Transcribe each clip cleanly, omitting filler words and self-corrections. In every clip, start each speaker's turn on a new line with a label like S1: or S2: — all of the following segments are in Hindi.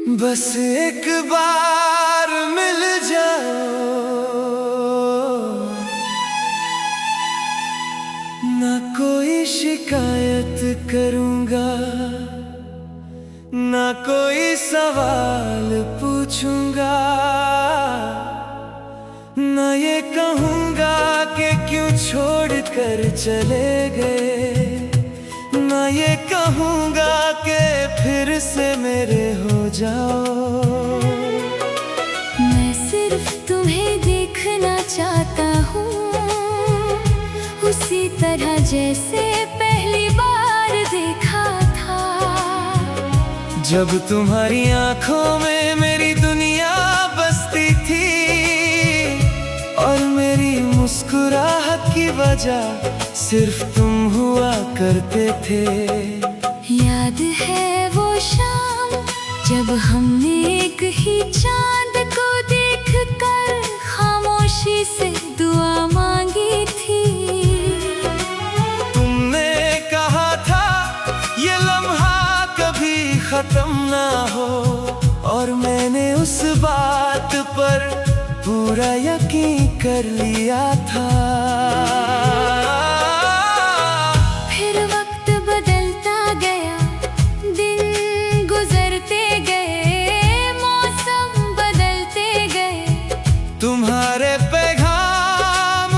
S1: बस एक बार मिल जाओ, ना कोई शिकायत करूंगा, ना कोई सवाल पूछूंगा, ना ये कहूंगा कि क्यों छोड़ कर चले गए, ना ये कहूंगा कि फिर से मेरे हो जाओ।
S2: मैं सिर्फ तुम्हें देखना चाहता हूँ, उसी तरह जैसे पहली बार देखा था।
S1: जब तुम्हारी आंखों में मेरी दुनिया बसती थी और मेरी मुस्कुराहट की वजह सिर्फ तुम हुआ करते थे।
S2: याद है वो शाम जब हमने एक ही चांद को देखकर खामोशी से दुआ मांगी थी।
S1: तुमने कहा था ये लम्हा कभी खत्म ना हो, और मैंने उस बात पर पूरा यकीन कर लिया था।
S2: फिर वक्त बदलता गया, दिन गुजरते गए, मौसम बदलते गए,
S1: तुम्हारे पैगाम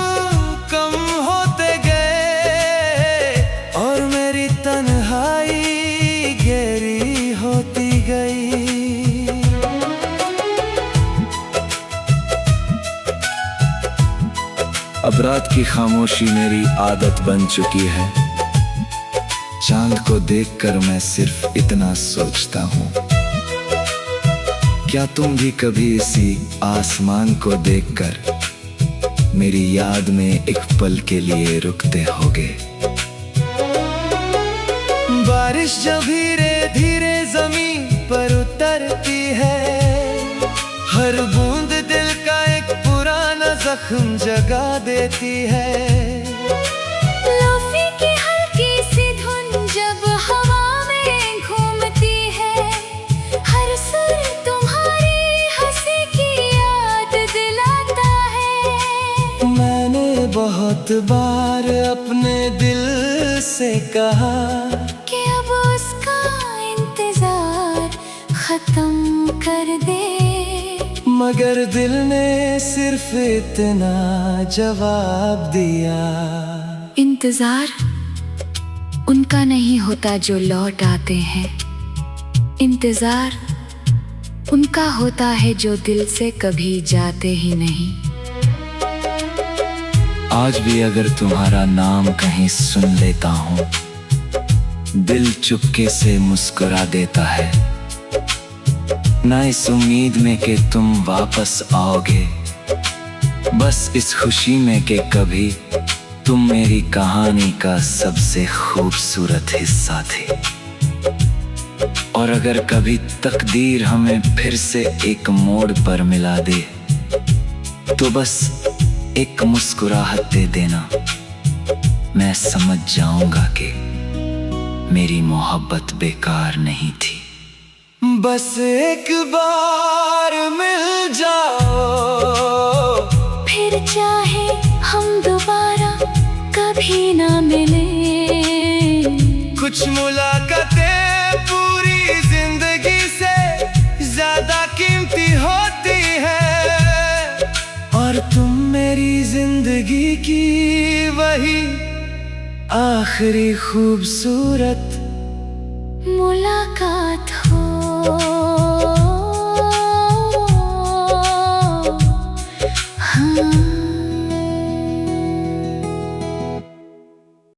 S1: कम होते गए और मेरी तन्हाई गहरी होती गई।
S3: अब रात की खामोशी मेरी आदत बन चुकी है। चांद को देखकर मैं सिर्फ इतना सोचता हूँ, क्या तुम भी कभी इसी आसमान को देखकर मेरी याद में एक पल के लिए रुकते होगे?
S1: बारिश जब धीरे धीरे जमीन पर उतरती है, हर बूंद दिल का एक पुराना जख्म जगा देती है।
S2: लोफी की हल्की सी धुन जब हवा में घूमती है, हर सुर तुम्हारी हंसी की याद दिलाता है।
S1: मैंने बहुत बार अपने दिल से कहा
S2: कि अब उसका इंतजार खत्म कर दे,
S1: मगर दिल ने सिर्फ इतना जवाब दिया।
S2: इंतजार उनका नहीं होता जो लौट आते हैं, इंतजार उनका होता है जो दिल से कभी जाते ही नहीं।
S3: आज भी अगर तुम्हारा नाम कहीं सुन लेता हूँ, दिल चुपके से मुस्कुरा देता है, ना इस उम्मीद में कि तुम वापस आओगे, बस इस खुशी में कि कभी तुम मेरी कहानी का सबसे खूबसूरत हिस्सा थे। और अगर कभी तकदीर हमें फिर से एक मोड़ पर मिला दे, तो बस एक मुस्कुराहट दे देना, मैं समझ जाऊंगा कि मेरी मोहब्बत बेकार नहीं थी।
S1: बस एक बार मिल जाओ,
S2: फिर चाहे हम दोबारा कभी ना मिले।
S1: कुछ मुलाकातें पूरी जिंदगी से ज्यादा कीमती होती है, और तुम मेरी जिंदगी की वही आखिरी खूबसूरत
S2: मुलाकात हो।